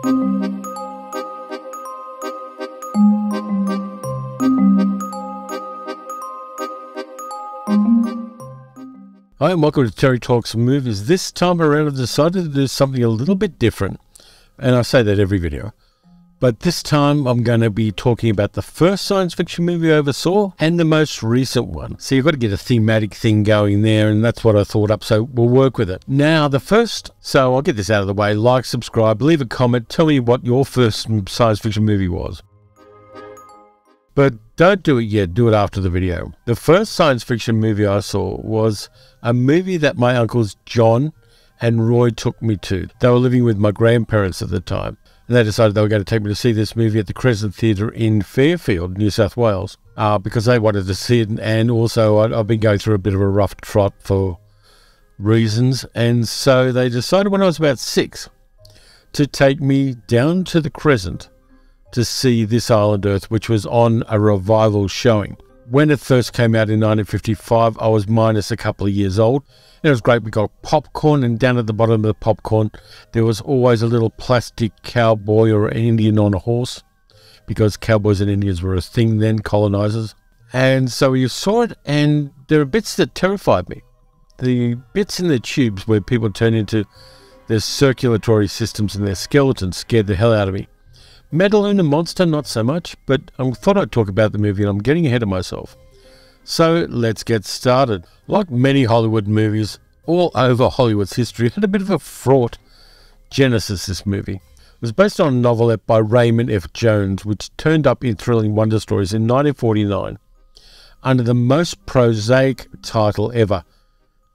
Hi and welcome to Terry Talks Movies. This time around I've decided to do something a little bit different, and I say that every video. But this time I'm going to be talking about the first science fiction movie I ever saw and the most recent one. So you've got to get a thematic thing going there, and that's what I thought up, so we'll work with it. Now so I'll get this out of the way. Like, subscribe, leave a comment, tell me what your first science fiction movie was. But don't do it yet, do it after the video. The first science fiction movie I saw was a movie that my uncles John and Roy took me to. They were living with my grandparents at the time, and they decided they were going to take me to see this movie at the Crescent Theatre in Fairfield, New South Wales, because they wanted to see it, and also I've been going through a bit of a rough trot for reasons, and so they decided when I was about 6 to take me down to the Crescent to see This Island Earth, which was on a revival showing. When it first came out in 1955, I was minus a couple of years old. And it was great. We got popcorn, and down at the bottom of the popcorn, there was always a little plastic cowboy or an Indian on a horse, because cowboys and Indians were a thing then, colonizers. And so you saw it, and there are bits that terrified me. The bits in the tubes where people turn into their circulatory systems and their skeletons scared the hell out of me. Metaluna Monster, not so much, but I thought I'd talk about the movie, and I'm getting ahead of myself. So let's get started. Like many Hollywood movies, all over Hollywood's history, it had a bit of a fraught genesis, this movie. It was based on a novelette by Raymond F. Jones, which turned up in Thrilling Wonder Stories in 1949 under the most prosaic title ever,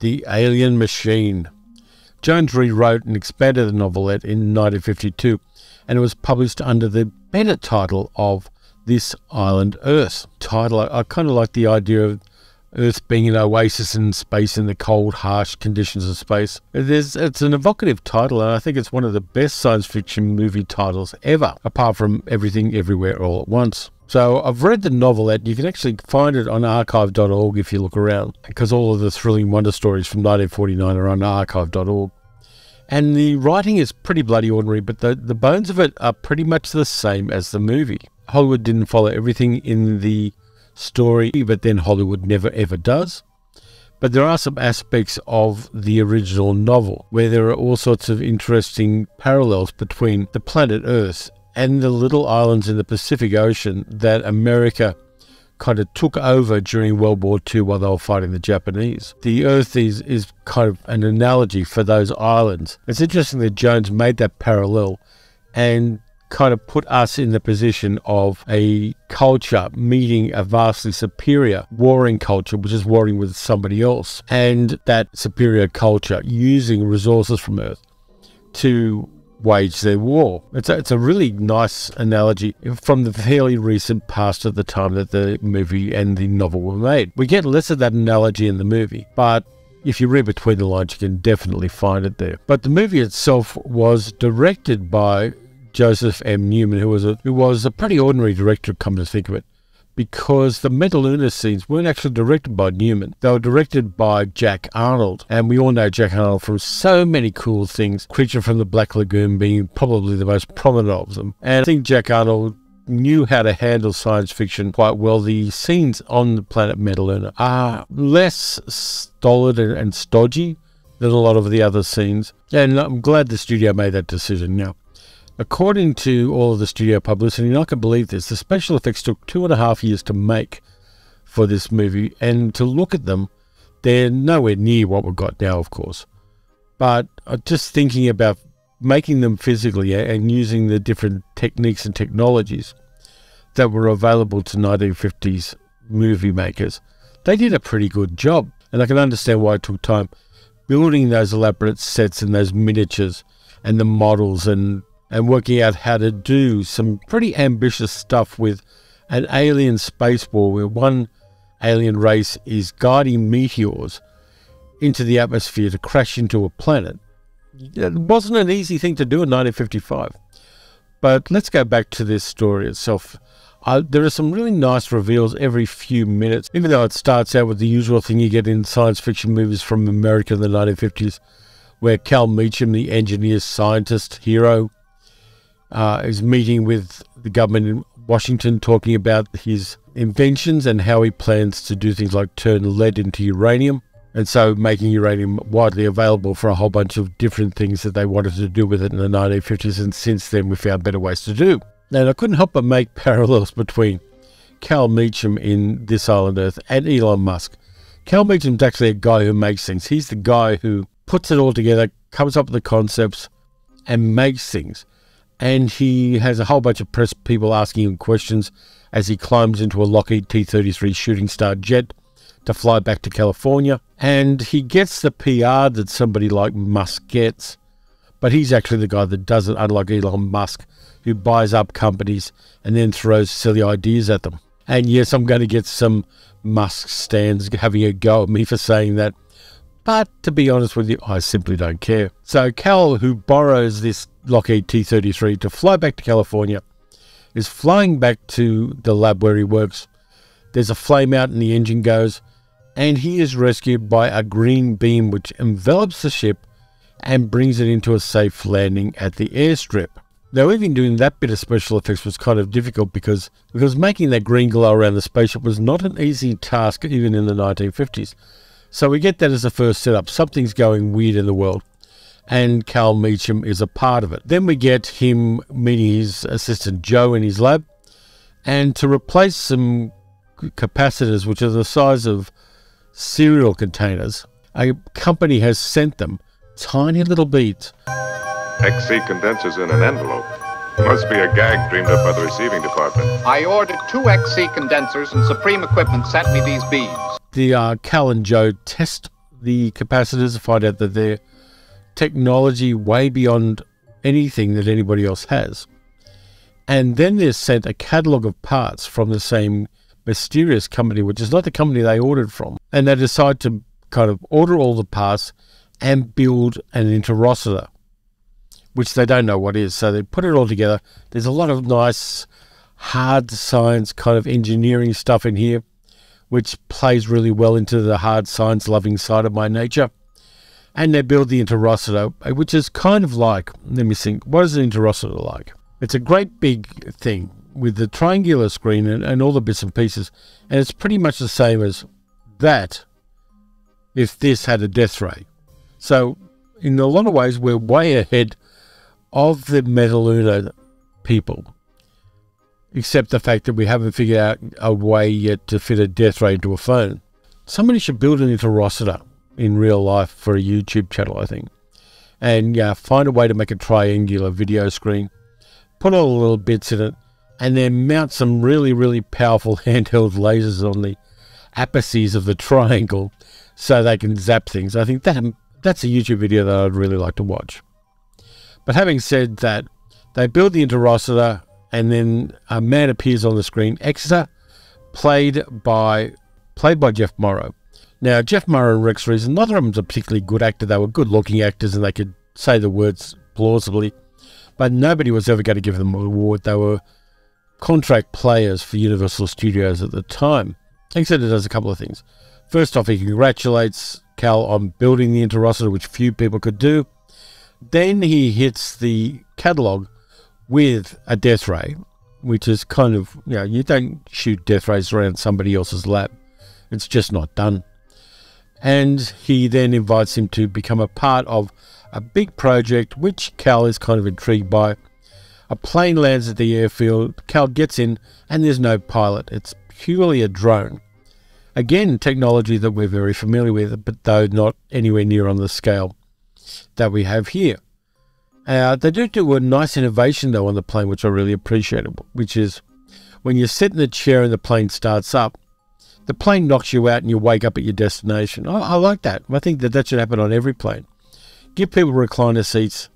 The Alien Machine. Jones rewrote and expanded the novelette in 1952, and it was published under the better title of This Island Earth. I kind of like the idea of Earth being an oasis in space in the cold, harsh conditions of space. It's an evocative title, and I think it's one of the best science fiction movie titles ever, apart from Everything Everywhere All at Once. So I've read the novelette. You can actually find it on archive.org if you look around, because all of the Thrilling Wonder Stories from 1949 are on archive.org. And the writing is pretty bloody ordinary, but the bones of it are pretty much the same as the movie. Hollywood didn't follow everything in the story, but then Hollywood never ever does. But there are some aspects of the original novel where there are all sorts of interesting parallels between the planet Earth and the little islands in the Pacific Ocean that America kind of took over during World War II while they were fighting the Japanese. The Earth is kind of an analogy for those islands. It's interesting that Jones made that parallel and kind of put us in the position of a culture meeting a vastly superior warring culture, which is warring with somebody else, and that superior culture using resources from Earth to wage their war. It's a really nice analogy from the fairly recent past at the time that the movie and the novel were made. We get less of that analogy in the movie, but if you read between the lines, you can definitely find it there. But the movie itself was directed by Joseph M. Newman, who was a pretty ordinary director, come to think of it, because the Metaluna scenes weren't actually directed by Newman. They were directed by Jack Arnold, and we all know Jack Arnold from so many cool things, Creature from the Black Lagoon being probably the most prominent of them. And I think Jack Arnold knew how to handle science fiction quite well. The scenes on the planet Metaluna are less stolid and stodgy than a lot of the other scenes, and I'm glad the studio made that decision. Now, according to all of the studio publicity, and I can believe this, the special effects took 2.5 years to make for this movie, and to look at them, they're nowhere near what we've got now, of course. But just thinking about making them physically and using the different techniques and technologies that were available to 1950s movie makers, they did a pretty good job. And I can understand why it took time building those elaborate sets and those miniatures and the models and working out how to do some pretty ambitious stuff with an alien space war where one alien race is guiding meteors into the atmosphere to crash into a planet. It wasn't an easy thing to do in 1955. But let's go back to this story itself. There are some really nice reveals every few minutes, even though it starts out with the usual thing you get in science fiction movies from America in the 1950s, where Cal Meacham, the engineer, scientist, hero, is meeting with the government in Washington, talking about his inventions and how he plans to do things like turn lead into uranium, and so making uranium widely available for a whole bunch of different things that they wanted to do with it in the 1950s, and since then we found better ways to do. And I couldn't help but make parallels between Cal Meacham in This Island Earth and Elon Musk. Cal Meacham's actually a guy who makes things. He's the guy who puts it all together, comes up with the concepts, and makes things. And he has a whole bunch of press people asking him questions as he climbs into a Lockheed T-33 Shooting Star jet to fly back to California. And he gets the PR that somebody like Musk gets, but he's actually the guy that does it, unlike Elon Musk, who buys up companies and then throws silly ideas at them. And yes, I'm going to get some Musk stands having a go at me for saying that, but to be honest with you, I simply don't care. So Cal, who borrows this Lockheed T-33 to fly back to California, is flying back to the lab where he works. There's a flame out and the engine goes, and he is rescued by a green beam which envelops the ship and brings it into a safe landing at the airstrip. Now, even doing that bit of special effects was kind of difficult because making that green glow around the spaceship was not an easy task even in the 1950s. So we get that as a first setup. Something's going weird in the world, and Cal Meacham is a part of it. Then we get him meeting his assistant Joe in his lab, and to replace some capacitors, which are the size of cereal containers, a company has sent them tiny little beads. XC condensers in an envelope. Must be a gag dreamed up by the receiving department. I ordered 2 XC condensers and Supreme Equipment sent me these beads. The Cal and Joe test the capacitors to find out that they're technology way beyond anything that anybody else has. And then they're sent a catalogue of parts from the same mysterious company, which is not the company they ordered from. And they decide to kind of order all the parts and build an interocitor, which they don't know what is. So they put it all together. There's a lot of nice hard science kind of engineering stuff in here, which plays really well into the hard science loving side of my nature. And they build the interocitor, which is kind of like, let me think, what is an interocitor like? It's a great big thing with the triangular screen and all the bits and pieces. And it's pretty much the same as that if this had a death ray. So in a lot of ways, we're way ahead of the Metaluna people, except the fact that we haven't figured out a way yet to fit a death ray into a phone. Somebody should build an interocitor in real life for a YouTube channel, I think, and find a way to make a triangular video screen, put all the little bits in it, and then mount some really, really powerful handheld lasers on the apices of the triangle so they can zap things. I think that's a YouTube video that I'd really like to watch. But having said that, they build the interocitor, and then a man appears on the screen, Exeter, played by Jeff Morrow. Now, Jeff Morrow and Rex Reason, neither of them's a particularly good actor. They were good-looking actors, and they could say the words plausibly, but nobody was ever going to give them an award. They were contract players for Universal Studios at the time. Exeter does a couple of things. First off, he congratulates Cal on building the interocitor, which few people could do. Then he hits the catalogue with a death ray, which is kind of, you don't shoot death rays around somebody else's lab. It's just not done. And he then invites him to become a part of a big project, which Cal is kind of intrigued by. A plane lands at the airfield, Cal gets in, and there's no pilot. It's purely a drone. Again, technology that we're very familiar with, but though not anywhere near on the scale that we have here. They do a nice innovation, though, on the plane, which I really appreciate, which is when you sit in the chair and the plane starts up, the plane knocks you out and you wake up at your destination. I like that. I think that should happen on every plane. Give people recliner seats,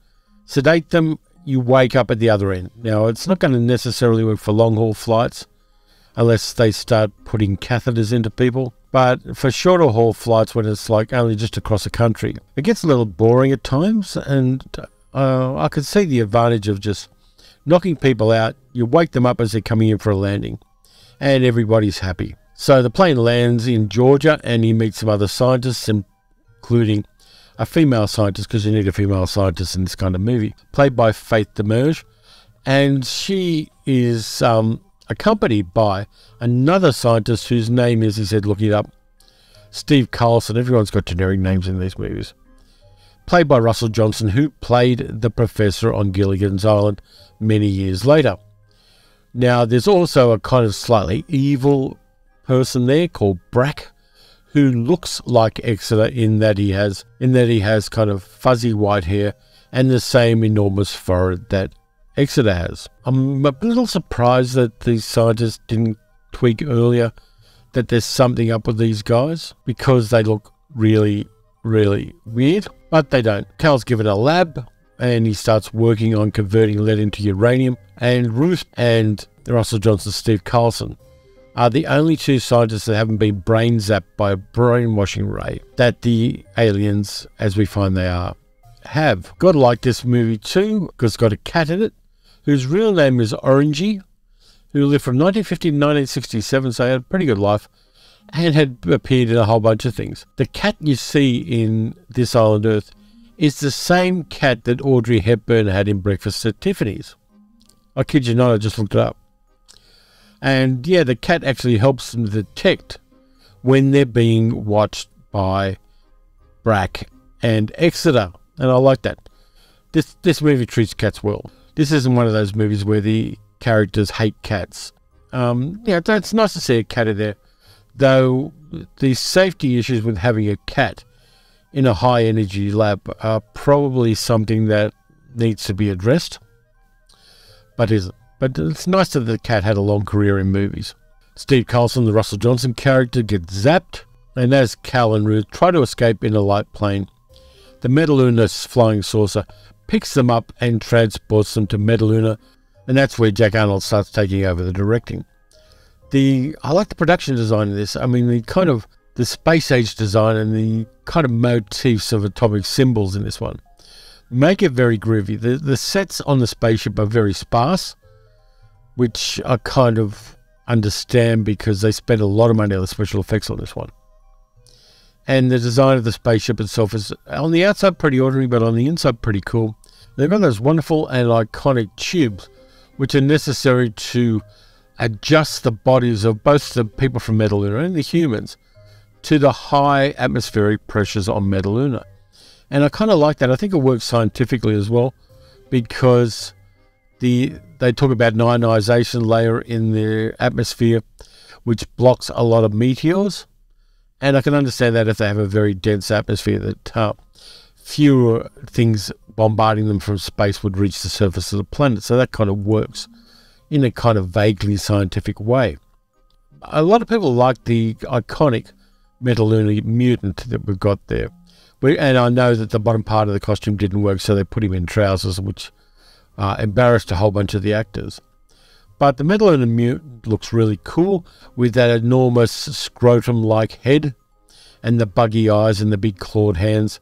sedate them, you wake up at the other end. Now, it's not going to necessarily work for long-haul flights unless they start putting catheters into people. But for shorter haul flights, when it's like only just across the country, it gets a little boring at times, and I could see the advantage of just knocking people out. You wake them up as they're coming in for a landing, and everybody's happy. So the plane lands in Georgia, and he meets some other scientists, including a female scientist, because you need a female scientist in this kind of movie, played by Faith Demerge. And she is accompanied by another scientist whose name is, he said, looking it up, Steve Carlson. Everyone's got generic names in these movies. Played by Russell Johnson, who played the professor on Gilligan's Island many years later. Now, there's also a kind of slightly evil person there called Brack, who looks like Exeter in that he has kind of fuzzy white hair and the same enormous forehead that Exeter has. I'm a little surprised that these scientists didn't tweak earlier that there's something up with these guys, because they look really, really weird, but they don't. Cal's given a lab and he starts working on converting lead into uranium, and Ruth and Russell Johnson, Steve Carlson, are the only two scientists that haven't been brain zapped by a brainwashing ray that the aliens, as we find they are, have. Gotta like this movie too, because it's got a cat in it, whose real name is Orangey, who lived from 1950 to 1967, so he had a pretty good life, and had appeared in a whole bunch of things. The cat you see in This Island Earth is the same cat that Audrey Hepburn had in Breakfast at Tiffany's. I kid you not, I just looked it up. And yeah, the cat actually helps them detect when they're being watched by Brack and Exeter, and I like that. This movie treats cats well. This isn't one of those movies where the characters hate cats. Yeah, it's nice to see a cat in there, though the safety issues with having a cat in a high energy lab are probably something that needs to be addressed, but isn't. But it's nice that the cat had a long career in movies. Steve Carlson, the Russell Johnson character, gets zapped, and as Cal and Ruth try to escape in a light plane, the Metaluna flying saucer picks them up and transports them to Metaluna, and that's where Jack Arnold starts taking over the directing. I like the production design of this. I mean, the space age design and the kind of motifs of atomic symbols in this one make it very groovy. The sets on the spaceship are very sparse, which I kind of understand because they spent a lot of money on the special effects on this one. And the design of the spaceship itself is, on the outside, pretty ordinary, but on the inside, pretty cool. They've got those wonderful and iconic tubes, which are necessary to adjust the bodies of both the people from Metaluna and the humans to the high atmospheric pressures on Metaluna. And I kind of like that. I think it works scientifically as well, because they talk about an ionization layer in the atmosphere which blocks a lot of meteors, and I can understand that if they have a very dense atmosphere, that fewer things bombarding them from space would reach the surface of the planet. So that kind of works in a kind of vaguely scientific way. A lot of people like the iconic Metaluna mutant that we've got there, and I know that the bottom part of the costume didn't work, so they put him in trousers, which embarrassed a whole bunch of the actors. But the Metaluna mutant looks really cool with that enormous scrotum-like head and the buggy eyes and the big clawed hands.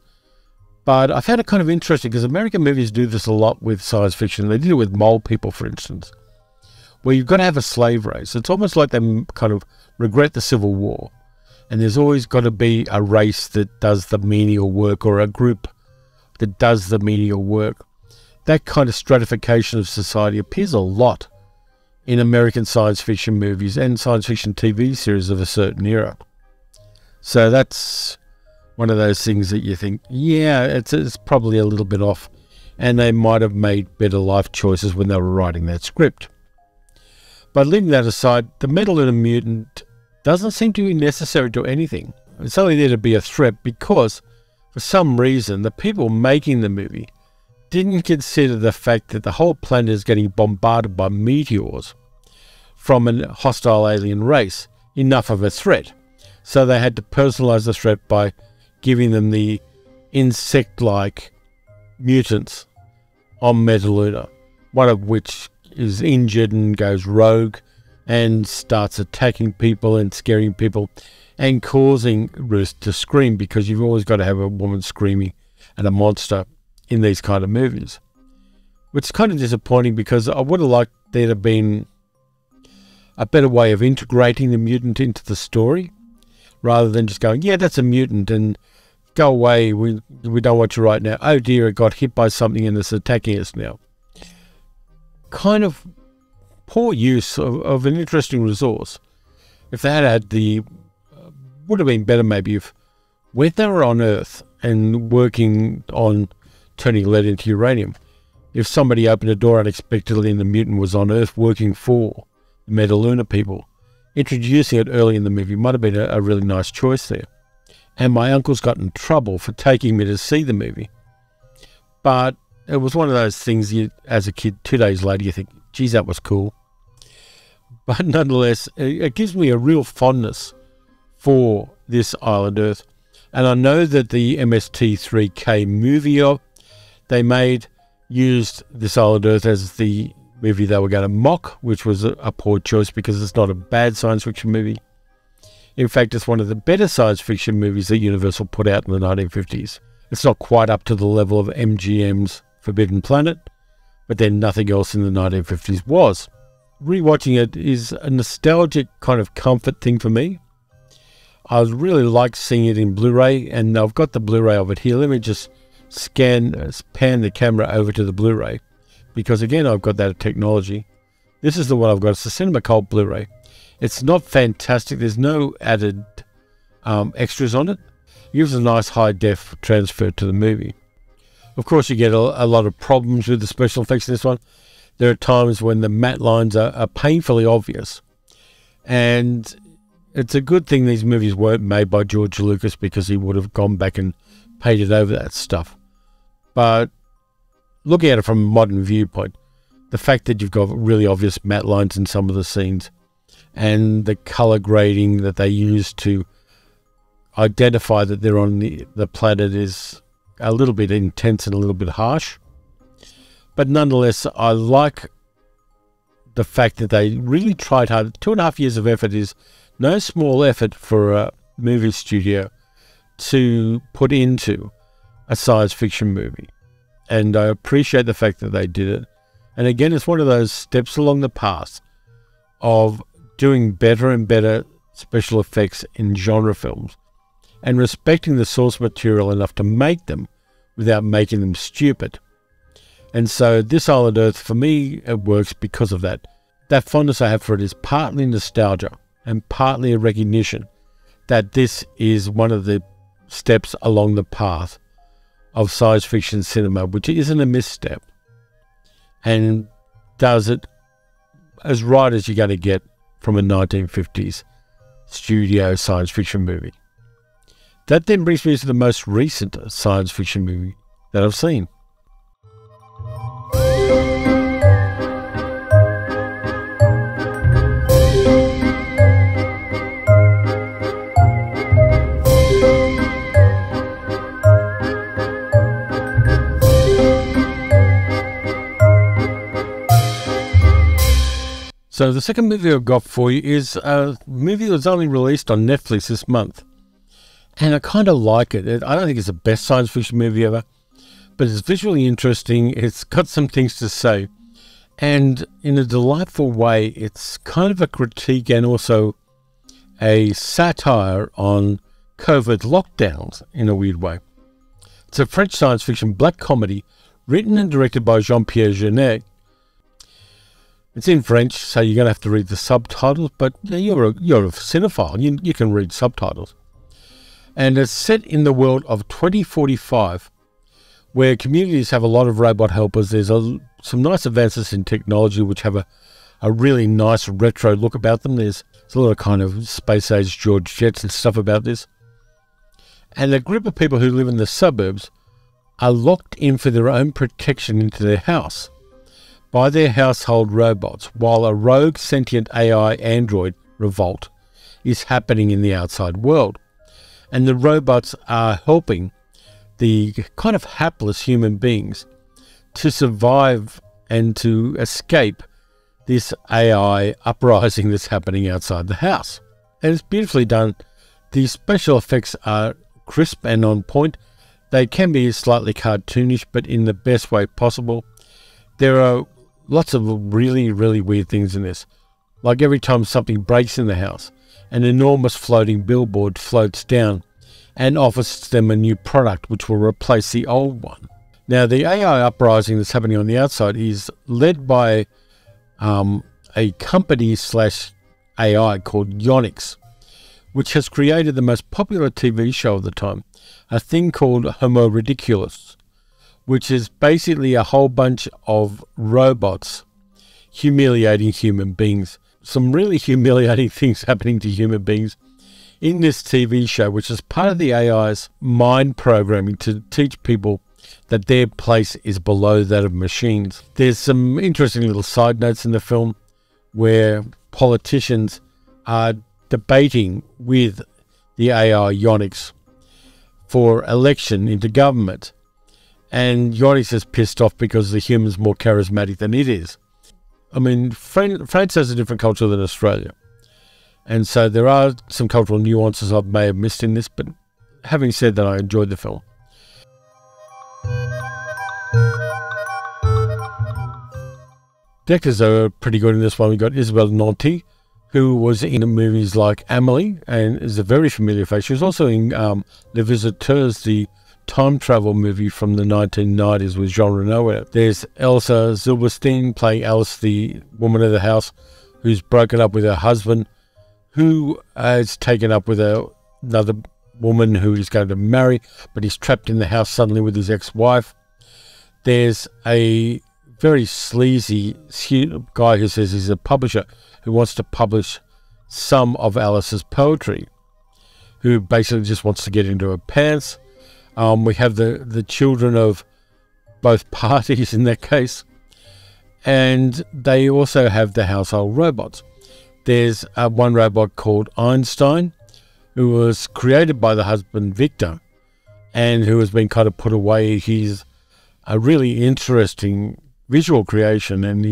But I found it kind of interesting because American movies do this a lot with science fiction. They did it with mole people, for instance, where you've got to have a slave race. It's almost like they kind of regret the Civil War, and there's always got to be a race that does the menial work, or a group that does the menial work. That kind of stratification of society appears a lot in American science fiction movies and science fiction TV series of a certain era. So that's one of those things that you think, yeah, it's probably a little bit off, and they might have made better life choices when they were writing that script. But leaving that aside, the Metaluna mutant doesn't seem to be necessary to anything. It's only there to be a threat because, for some reason, the people making the movie didn't consider the fact that the whole planet is getting bombarded by meteors from a hostile alien race enough of a threat. So they had to personalize the threat by giving them the insect-like mutants on Metaluna, one of which is injured and goes rogue and starts attacking people and scaring people and causing Ruth to scream, because you've always got to have a woman screaming at a monster in these kind of movies, which is kind of disappointing because I would have liked there to have been a better way of integrating the mutant into the story, rather than just going, yeah, that's a mutant and go away, we don't want you right now. Oh dear, it got hit by something and it's attacking us now. kind of poor use of an interesting resource. If they had the, would have been better maybe if when they were on Earth and working on turning lead into uranium, if somebody opened a door unexpectedly and the mutant was on Earth working for the Metaluna people, introducing it early in the movie might have been a really nice choice there. And my uncle's got in trouble for taking me to see the movie. But it was one of those things you, as a kid, 2 days later, you think, geez, that was cool. But nonetheless, it gives me a real fondness for this Island Earth. And I know that the MST3K movie they made used this Island Earth as the movie they were going to mock, which was a poor choice because it's not a bad science fiction movie. In fact, it's one of the better science fiction movies that Universal put out in the 1950s. It's not quite up to the level of MGM's Forbidden Planet, but then nothing else in the 1950s was. Rewatching it is a nostalgic kind of comfort thing for me. I really like seeing it in Blu-ray, and I've got the Blu-ray of it here. Let me just pan the camera over to the Blu-ray, because again, I've got that technology. This is the one I've got. It's the Cinema Cult Blu-ray. It's not fantastic. There's no added extras on it. It gives a nice high-def transfer to the movie. Of course, you get a lot of problems with the special effects in this one. There are times when the matte lines are painfully obvious. And it's a good thing these movies weren't made by George Lucas, because he would have gone back and painted over that stuff. But looking at it from a modern viewpoint, the fact that you've got really obvious matte lines in some of the scenes and the color grading that they use to identify that they're on the planet is a little bit intense and a little bit harsh. But nonetheless, I like the fact that they really tried hard. 2.5 years of effort is no small effort for a movie studio to put into a science fiction movie. And I appreciate the fact that they did it. And again, it's one of those steps along the path of doing better and better special effects in genre films and respecting the source material enough to make them without making them stupid. And so this Island Earth, for me, it works because of that. That fondness I have for it is partly nostalgia and partly a recognition that this is one of the steps along the path of science fiction cinema, which isn't a misstep, and does it as right as you're going to get from a 1950s studio science fiction movie. That then brings me to the most recent science fiction movie that I've seen. So the second movie I've got for you is a movie that was only released on Netflix this month. And I kind of like it. I don't think it's the best science fiction movie ever, but it's visually interesting. It's got some things to say. And in a delightful way, it's kind of a critique and also a satire on COVID lockdowns in a weird way. It's a French science fiction black comedy written and directed by Jean-Pierre Jeunet. It's in French, so you're going to have to read the subtitles, but you're a cinephile. You can read subtitles. And it's set in the world of 2045, where communities have a lot of robot helpers. There's some nice advances in technology which have a really nice retro look about them. There's a lot of kind of space-age George Jets and stuff about this. And a group of people who live in the suburbs are locked in for their own protection into their house by their household robots, while a rogue sentient AI android revolt is happening in the outside world. And the robots are helping the kind of hapless human beings to survive and to escape this AI uprising that's happening outside the house. And it's beautifully done. The special effects are crisp and on point. They can be slightly cartoonish, but in the best way possible. There are lots of really, really weird things in this. Like every time something breaks in the house, an enormous floating billboard floats down and offers them a new product which will replace the old one. Now, the AI uprising that's happening on the outside is led by a company slash AI called Yonix, which has created the most popular TV show of the time, a thing called Homo Ridiculous, which is basically a whole bunch of robots humiliating human beings. Some really humiliating things happening to human beings in this TV show, which is part of the AI's mind programming to teach people that their place is below that of machines. There's some interesting little side notes in the film where politicians are debating with the AI Yonix for election into government. And Yonix is pissed off because the human's more charismatic than it is. I mean, France has a different culture than Australia. And so there are some cultural nuances I may have missed in this, but having said that, I enjoyed the film. The actors are pretty good in this one. We got Isabelle Nanty, who was in movies like Amélie and is a very familiar face. She was also in Les Visiteurs, the time travel movie from the 1990s with Jean Reno. There's Elsa Zilberstein playing Alice, the woman of the house, who's broken up with her husband, who is taken up with another woman who he's going to marry, but he's trapped in the house suddenly with his ex-wife. There's a very sleazy guy who says he's a publisher who wants to publish some of Alice's poetry, who basically just wants to get into her pants. We have the children of both parties in that case, and they also have the household robots. There's one robot called Einstein, who was created by the husband Victor, and who has been kind of put away. He's a really interesting visual creation, and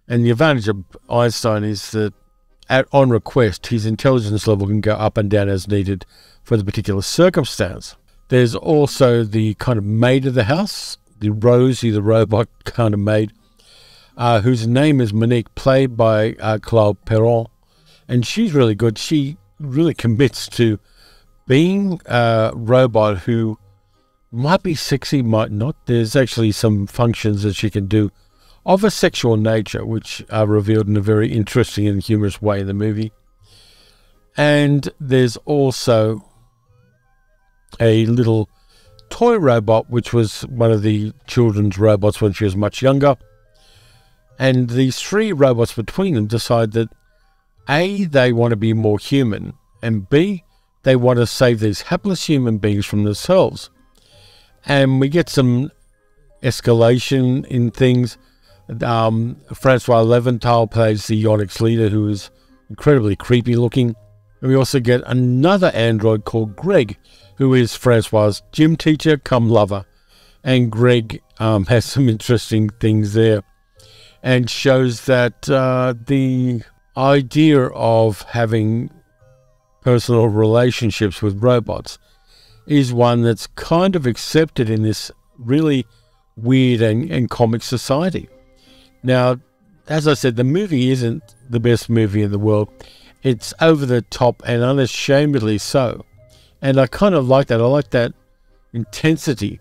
and the advantage of Einstein is that on request, his intelligence level can go up and down as needed for the particular circumstance. There's also the kind of maid of the house, the Rosie, the robot kind of maid, whose name is Monique, played by Claude Perron, and she's really good. She really commits to being a robot who might be sexy, might not. There's actually some functions that she can do of a sexual nature, which are revealed in a very interesting and humorous way in the movie. And there's also a little toy robot, which was one of the children's robots when she was much younger. And these three robots between them decide that A, they want to be more human, and B, they want to save these hapless human beings from themselves. And we get some escalation in things. Francois Leventhal plays the Yonix leader, who is incredibly creepy looking. And we also get another android called Greg, who is Francois' gym teacher come lover. And Greg has some interesting things there, and shows that the idea of having personal relationships with robots is one that's kind of accepted in this really weird and comic society. Now, as I said, the movie isn't the best movie in the world. It's over the top and unashamedly so. And I kind of like that. I like that intensity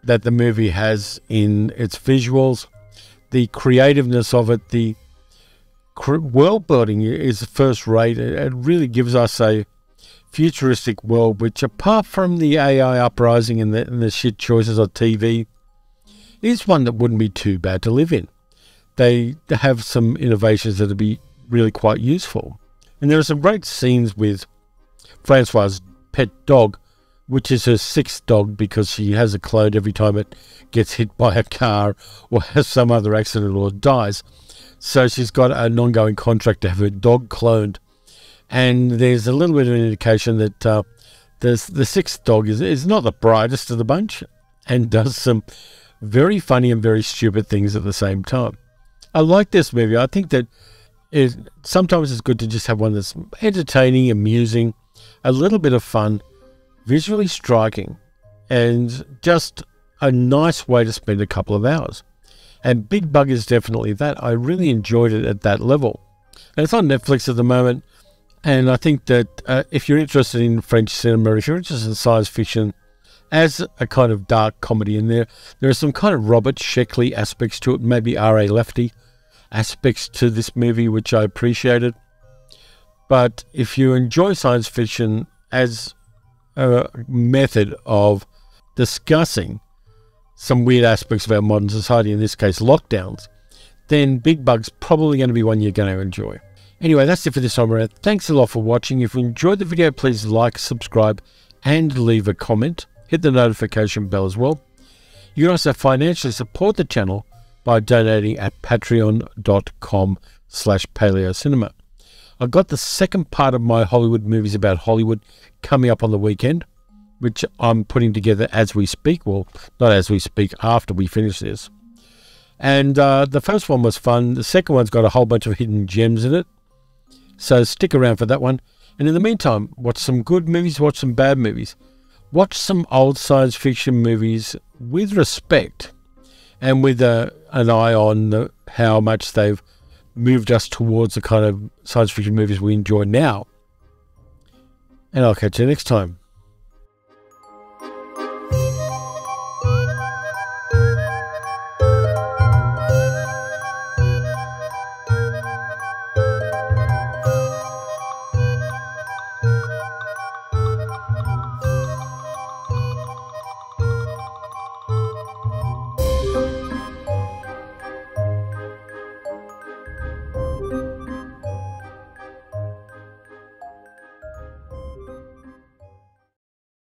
that the movie has in its visuals, the creativeness of it, the world building is first rate. It really gives us a futuristic world, which, apart from the AI uprising and the shit choices on TV, is one that wouldn't be too bad to live in. They have some innovations that would be really quite useful. And there are some great scenes with Francois' pet dog, which is her sixth dog, because she has a clone every time it gets hit by a car or has some other accident or dies. So she's got an ongoing contract to have her dog cloned. And there's a little bit of an indication that the sixth dog is not the brightest of the bunch and does some very funny and very stupid things at the same time. I like this movie. I think that sometimes it's good to just have one that's entertaining, amusing, a little bit of fun, visually striking, and just a nice way to spend a couple of hours. And BigBug is definitely that. I really enjoyed it at that level. And it's on Netflix at the moment. And I think that if you're interested in French cinema, if you're interested in science fiction as a kind of dark comedy in there, there are some kind of Robert Sheckley aspects to it, maybe R.A. Lefty. aspects to this movie which I appreciated. But if you enjoy science fiction as a method of discussing some weird aspects of our modern society, in this case lockdowns, then BigBug's probably going to be one you're going to enjoy. Anyway, that's it for this time around. Thanks a lot for watching. If you enjoyed the video, please like, subscribe, and leave a comment. Hit the notification bell as well. You can also financially support the channel by donating at patreon.com/paleocinema. I've got the second part of my Hollywood movies about Hollywood coming up on the weekend, which I'm putting together as we speak. Well, not as we speak, after we finish this. And the first one was fun. The second one's got a whole bunch of hidden gems in it. So stick around for that one. And in the meantime, watch some good movies, watch some bad movies. Watch some old science fiction movies with respect and with an eye on how much they've moved us towards the kind of science fiction movies we enjoy now. And I'll catch you next time.